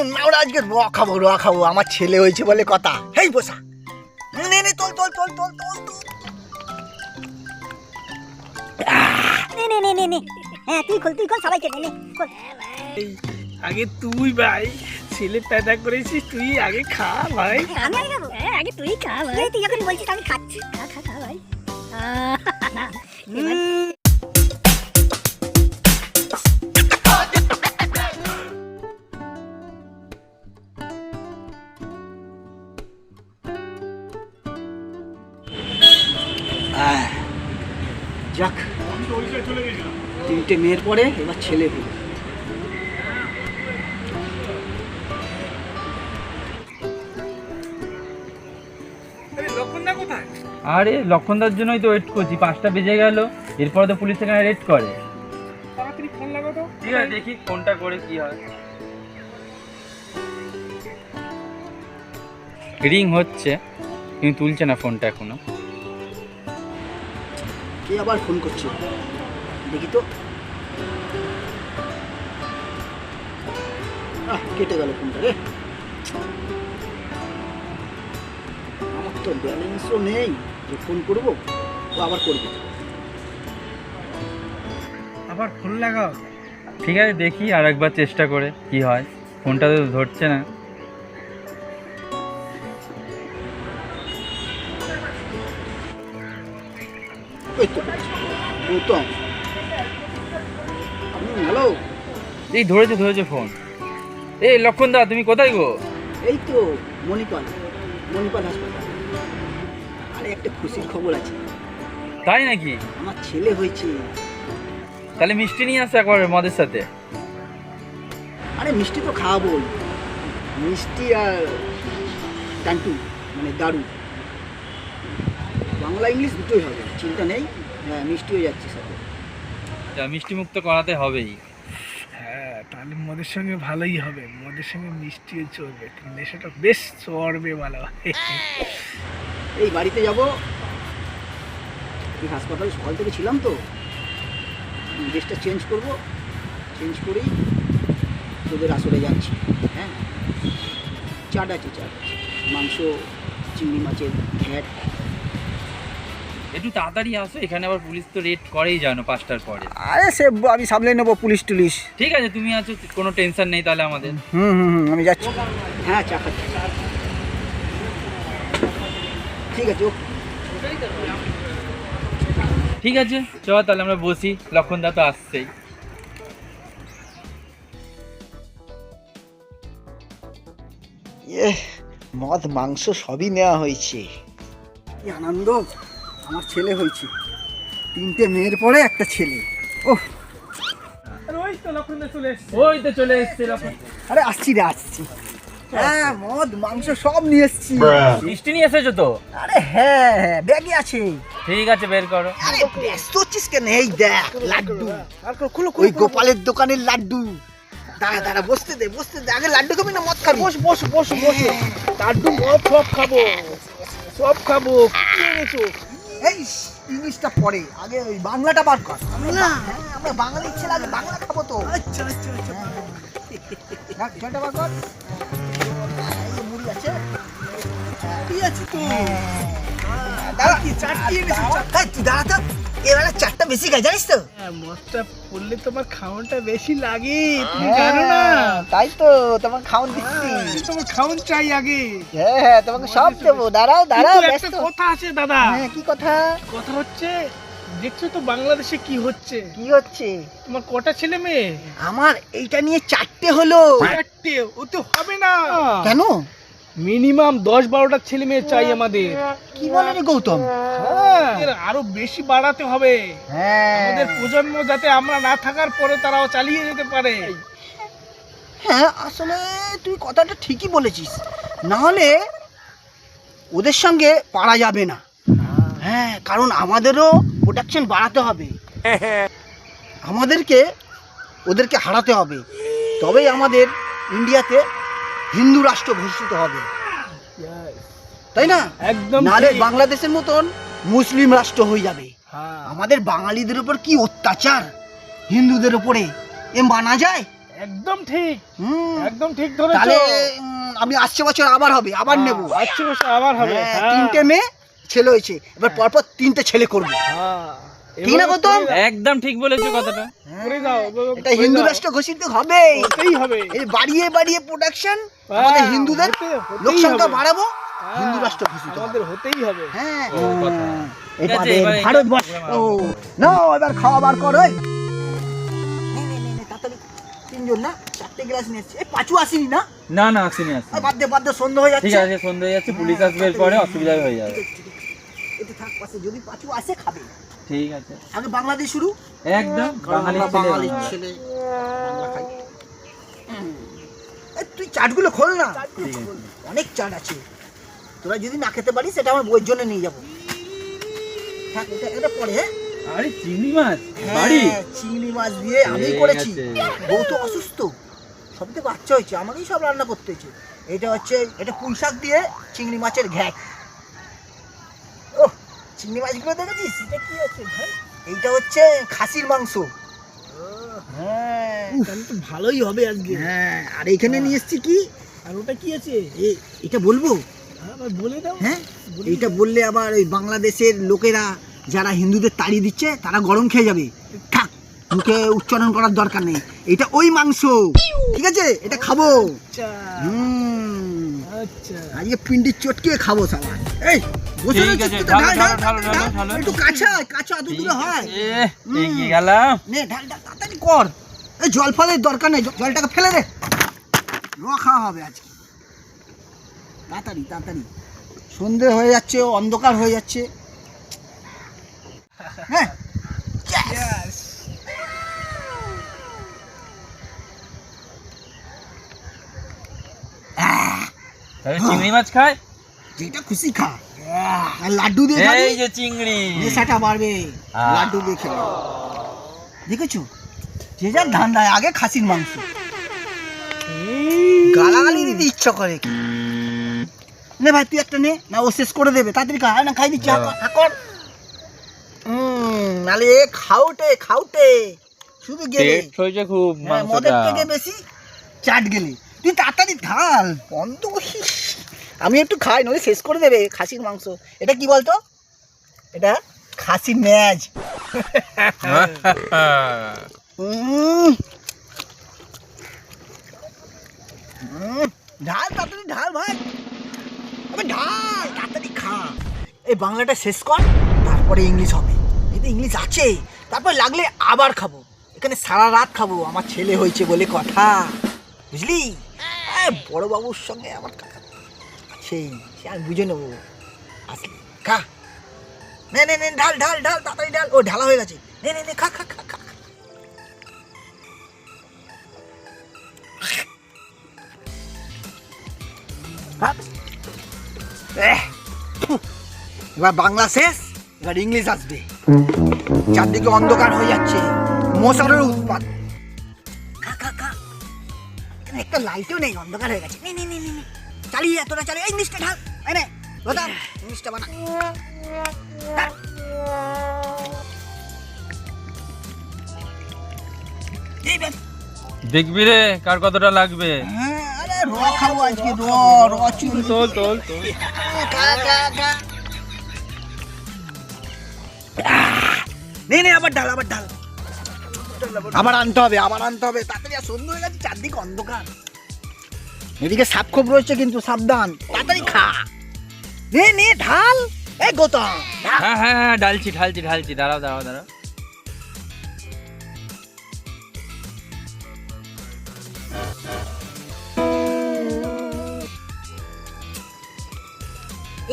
আমরা আজকে র খাবো আমার ছেলে হয়েছে বলে কথা। হেই বসা, নে নে তোল তোল তোল তোল তোল তোল। নে নে নে নে নে, হ্যাঁ তুই খোল সবাইকে নে নে খোল। আগে তুই ভাই, ছেলে पैदा করেছিস, তুই আগে খা ভাই। আমি আগে খাবো? হ্যাঁ আগে তুই খা ভাই। তুই যখন বলছিস আমি খাচ্ছি। খা খা খা ভাই। যাক, 3টে মেয়ের পরে এবার ছেলে হলো। আরে লক্ষণদার জন্যই তো ওয়েট করছি, 5টা বেজে গেল, এরপরে তো পুলিশ এখানে রেড করে। তাড়াতাড়ি ফোন লাগা তো। ঠিক আছে, দেখি ফোনটা করে কি হয়। রিং হচ্ছে কিন্তু তুলছে না ফোনটা এখনো। কে আবার ফোন করছে দেখি তো। কেটে গেল ফোনটা রে। আমার তো ব্যালেন্সও নেই যে ফোন করবো, ও আবার করবে। আবার ফোন লাগাও। ঠিক আছে, দেখি আর একবার চেষ্টা করে কি হয়। ফোনটা তো ধরছে না। ওই তো গৌতম। হ্যালো। এই ধরেছে ফোন। এই লক্ষণদা, তুমি কোথায় গো? এই তো মণিপাল হাসপাতাল। আরে একটা খুশির খবর আছে। তাই নাকি? আমার ছেলে হয়েছে। তাহলে মিষ্টি নিয়ে আসো একবার মদের সাথে। আরে মিষ্টি তো খাওয়াবোই, মিষ্টি আর টান্টু মানে দারু, বাংলা ইংলিশ দুটোই হবে, চিন্তা নেই। হ্যাঁ মিষ্টি হয়ে যাচ্ছে সাথে। মিষ্টি মুক্ত করাতে হবেই। হ্যাঁ, তাহলে মদের সঙ্গে ভালোই হবে, মদের সঙ্গে মিষ্টিও চলবে, নেশাটা বেশ চড়বে ভালো। এই বাড়িতে যাব, এই হাসপাতালে সকাল থেকে ছিলাম তো, ড্রেসটা চেঞ্জ করব, চেঞ্জ করেই তোদের আসরে যাচ্ছি। হ্যাঁ চাট আছে, মাংস, চিংড়ি মাছের ঘ্যাট। একটু তাড়াতাড়ি আসো, এখানে আবার পুলিশ তো রেড করেই জানো 5টার পরে। আরে সে আমি সামলে নেবো, পুলিশ টুলিশ। ঠিক আছে, তুমি আছো, কোনো টেনশন নেই তাহলে আমাদের। আমি যাচ্ছি। হ্যাঁ চা খাচ্ছি। ঠিক আছে ওকে। ঠিক আছে চল তাহলে আমরা বসি, লক্ষণদা তো আসছেই। মদ মাংস সবই নেওয়া হয়েছে। কি আনন্দ, আমার ছেলে হয়েছে। 3টে মেয়ের পরে একটা ছেলে। ওহ, ওই তো লক্ষণদা চলে এসছে। ওই তো চলে এসছে লক্ষণ। আরে আসছি। হ্যাঁ মদ মাংস সব নিয়ে এসছি। মিষ্টি নিয়ে এসেছো তো? আরে হ্যাঁ ব্যাগে আছে। ঠিক আছে, বের করো। আরে ব্যস্ত হচ্ছিস কেন? এই দেখ লাড্ডু, ওই গোপালের দোকানের লাড্ডু। দাঁড়া বসতে দে। আগে লাড্ডু খাবি না মদ খাবি? বস। লাড্ডু মদ সব খাবো। কি এনেছো? এই ইংলিশটা পরে, আগে ওই বাংলাটা বার কর। আমরা বাঙালি ছেলে, আগে বাংলা খাবো তো। আচ্ছা। জলটা বার কর। এই যে মুড়ি আছে। কি আছে তো? দাঁড়া, কি চাটকি এনেছো? তুই দাঁড়া তো, এবারে চারটা বেশি খাই জানিস তো। হ্যাঁ, মদটা পড়লে তোমার খাওয়ানটা বেশি লাগে, তুমি জানো না? তাই তো তোমাকে খাওন দিচ্ছি। তোমার খাওয়ান চাই আগে। হ্যাঁ তোমাকে সব দেবো। দাঁড়াও কিন্তু ব্যস্ত। একটা কথা আছে দাদা। হ্যাঁ কি কথা? কথা হচ্ছে, দেখছো তো বাংলাদেশে কি হচ্ছে? তোমার কটা ছেলে মেয়ে? আমার এইটা নিয়ে 4টে হলো। 4টে? ও তো হবে না। কেন? মিনিমাম 10-12টা ছেলে মেয়ে চাই আমাদের। কি বলে রে গৌতম? এর আরো বেশি বাড়াতে হবে। আমাদের প্রজন্ম যাতে আমরা না থাকার পরে তারাও চালিয়ে যেতে পারে। হ্যাঁ আসলে তুই কথাটা ঠিকই বলেছিস, না হলে ওদের সঙ্গে পারা যাবে না। হ্যাঁ কারণ আমাদেরও প্রোডাকশন বাড়াতে হবে, ওদেরকে হারাতে হবে, তবেই আমাদের ইন্ডিয়াতে হিন্দু রাষ্ট্র ঘোষিত হবে, তাই না? একদম। নাহলে বাংলাদেশের মতন মুসলিম রাষ্ট্র হয়ে যাবে। আমাদের বাঙালিদের উপর কি অত্যাচার, হিন্দুদের উপরে এ মানা যায়? একদম ঠিক, হুম একদম ঠিক ধরেছো। তাহলে আমি আসছে বছর আবার হবে, আবার নেব। আচ্ছা বছর আবার হবে। হ্যাঁ, হ্যাঁ। 3টে মেয়ে ছেলে হয়েছে, এবার পরপর 3টে ছেলে করবো। হ্যাঁ। ঠিক না গৌতম? একদম ঠিক বলেছো কথাটা। করে দাও, এটা করে হিন্দু দাও। রাষ্ট্র ঘোষিত হবে। হতেই হবে। এই বাড়িয়ে বাড়িয়ে প্রোডাকশন, হ্যাঁ, আমাদের হিন্দুদের হতেই লোক সংখ্যা হবে। বাড়াবো, হ্যাঁ, হিন্দু রাষ্ট্র ঘোষিত হবে। আমাদের হতেই হবে। হ্যাঁ ও কথা। ঠিক আছে, এবারে এবার ভারতবর্ষ না, এবার খাওয়া বার কর। ওই তাড়াতাড়ি 3জন না, 4টে গ্লাস নিয়ে এসছি। এই পাঁচু আসেনি না? না না আসেনি আসেনি। বাদ দে সন্ধ্যা হয়ে ঠিক যাচ্ছে। আছে, সন্ধ্যা হয়ে যাচ্ছে, পুলিশ আসবে পরে অসুবিধা হয়ে যাবে। এতে থাক পাশে, যদি পাঁচু আসে খাবে। ঠিক আছে, আগে বাংলাদেশ শুরু, একদম কারণ আমরা বাঙালির বাঙালি ছেলে, বাংলা খাই। এই তুই চাটগুলো খোল না, ঠিক আছে। অনেক চাট আছে। তোরা যদি না খেতে পারিস সেটা আমার বইয়ের জন্য নিয়ে যাবো। থাক, এটা পরে। হ্যাঁ আরে চিংড়ি মাছ বাড়ি। হ্যাঁ, চিংড়ি মাছ দিয়ে আমি ঠিক করেছি। আছে। বউ তো অসুস্থ, সবই তো বাচ্চা হয়েছে, আমাকেই সব রান্না করতে হয়েছে। এটা পুঁই শাক দিয়ে চিংড়ি মাছের ঘ্যাট। ও চিংড়ি মাছগুলো দেখেছিস? এটা কি আছে ভাই? এইটা হচ্ছে খাসির মাংস। হ্যাঁ তাহলে তো ভালোই হবে আজকে। হ্যাঁ, আর এখানে নিয়ে এসছি কি, আর ওটা কি আছে? এটা বলবো? হ্যাঁ, ভাই বলে দাও। হ্যাঁ, এইটা বললে আবার ওই বাংলাদেশের লোকেরা যারা হিন্দুদের তাড়িয়ে দিচ্ছে তারা গরম খেয়ে যাবে। থাক, মুখে উচ্চারণ করার দরকার নেই। এটা ওই মাংস, ঠিক আছে? এটা খাবো। আচ্ছা, আচ্ছা। আজকে পিন্ডির চটকে খাবো সবাই। এই বসে ঠিক রয়েছিস আছে, তুই তো, ঢালো, ঢাল, ঢাল, ঢালো, ঢাল, ঢালো, ঢাল। ঢালো। একটু কাঁচা অত দূরে হয়। এগিয়ে গেলাম। নে ঢাল ঢাল, তাড়াতাড়ি কর। এই জল ফলের দরকার নেই, জলটাকে ফেলে দে। খাওয়া হবে আজকে, তাড়াতাড়ি তাড়াতাড়ি। সন্ধে হয়ে যাচ্ছে, অন্ধকার হয়ে যাচ্ছে। হ্যাঁ Yes. তাহলে চিংড়ি মাছ খায়। যেটা খুশি খা, আর লাড্ডু দিয়ে খাবি, এই যে চিংড়ি। নেশাটা বাড়বে। লাড্ডু দিয়ে খেলে দেখেছো, যে যার ধান্দায়। আগে খাসির মাংস, গালাগালি দিতে ইচ্ছা করে কি? নে ভাই তুই একটা নে, না ও শেষ করে দেবে। তাড়াতাড়ি খা, না খাই দিচ্ছি, কর। নালে খাউটে শুধু গেলে পেট হয়েছে খুব মদের মাংসটা। থেকে বেশি চাট গেলে। তুই তাড়াতাড়ি ঢাল, বন্ধ করিস। আমি একটু খাই, নইলে শেষ করে দেবে খাসির মাংস। এটা কি বলতো? এটা খাসির ম্যাজ। ঢাল, তাড়াতাড়ি ঢাল ভাই, আবে ঢাল, তাড়াতাড়ি খা। এই বাংলাটা শেষ কর, তারপরে ইংলিশ হবে। এতে ইংলিশ আছে, তারপর লাগলে আবার খাবো। এখানে সারা রাত খাবো, আমার ছেলে হয়েছে বলে কথা, বুঝলি? বড় বাবুর সঙ্গে আমার সেই সে আমি বুঝে নেবো। আসলে খা, নে নে নে, ঢাল ঢাল ঢাল, তাড়াতাড়ি ঢাল। ও ঢালা হয়ে গেছে, নে নে নে, খা খা খা খা। এবার বাংলা শেষ, এবার ইংলিশ আসবে। চারদিকে অন্ধকার হয়ে যাচ্ছে, মশারের উৎপাত। খা খা খা, এখানে একটা লাইটও নেই, অন্ধকার হয়ে গেছে। নে নে নে নে, চালিয়ে যা, তোরা চালিয়ে। ইংলিশটা ঢাল, এই নে দাদা, ইংলিশটা বানা। দেখবি রে কার কতটা লাগবে। আরে র খাবো আজকে, র চুল। তোল। নে আবার ঢাল, আবার আনতে হবে, তাড়াতাড়ি। আর সন্ধ্যা হয়ে গেছে, চারদিকে অন্ধকার, এদিকে সাপ খোপ রয়েছে কিন্তু, সাবধান। তাড়াতাড়ি খা, নে ঢাল। এই গৌতম, হ্যাঁ ঢালছি। দাঁড়াও।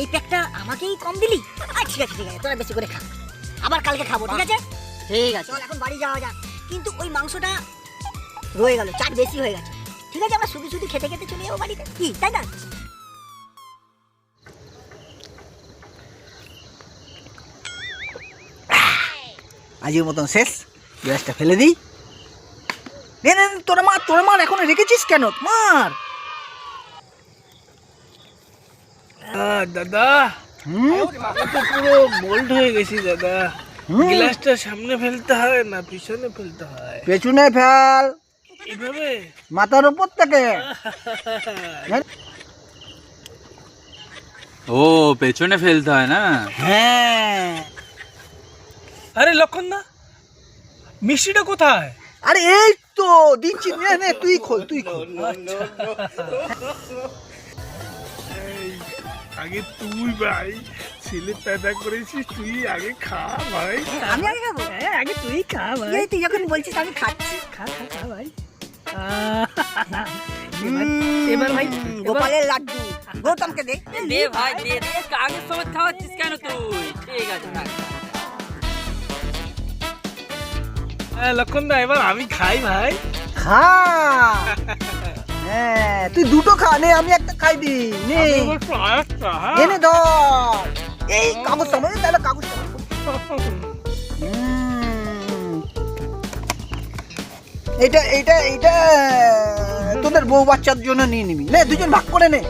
এই প্যাকটা আমাকেই কম দিলি? ঠিক আছে তোরা বেশি করে খা, আবার কালকে খাবো, ঠিক আছে? ঠিক আছে, চল এখন বাড়ি যাওয়া যাক। কিন্তু ওই মাংসটা রয়ে গেল, চাট বেশি হয়ে গেছে। ঠিক আছে, আমরা শুধু খেতে চলে যাবো বাড়িতে, কি তাই না? আজকের মতন শেষ, গ্যাসটা ফেলে দিই। নে তোরা মার, এখন রেখেছিস কেন? মার। দাদা, তো পুরো মোল্ড হয়ে গেছি দাদা। গ্লাসটা সামনে ফেলতে হয় না পিছনে ফেলতে হয়? পেছনে ফেল, এইভাবে মাথার উপর থেকে। ও পেছনে ফেলতে হয় না? হ্যাঁ। আরে লক্ষণ দা, মিষ্টিটা কোথায়? আরে এই তো দিচ্ছি, নে নে তুই খোল, তুই খোল। আগে তুই ভাই, ছেলে पैदा করেছিস, তুই আগে খা ভাই। আমি আগে খাবো? হ্যাঁ আগে তুই খা ভাই। এই তুই যখন বলছিস আমি খাচ্ছি। খা খা খা ভাই। এবার ভাই গোপালের লাড্ডু গৌতমকে দে। দে ভাই দে দে, কাগজ সমেত খাওয়াচ্ছিস কেন তুই? ঠিক আছে না। লক্ষণ দা, এবার আমি খাই ভাই। খা। হ্যাঁ তুই দুটো খা, নে আমি একটা খাই দি, নে এনে ধর। এই কাগজ সময় তাহলে কাগজ এইটা এইটা এইটা তোদের বউ বাচ্চার জন্য নিয়ে নিবি, নে দুজন ভাগ করে নে।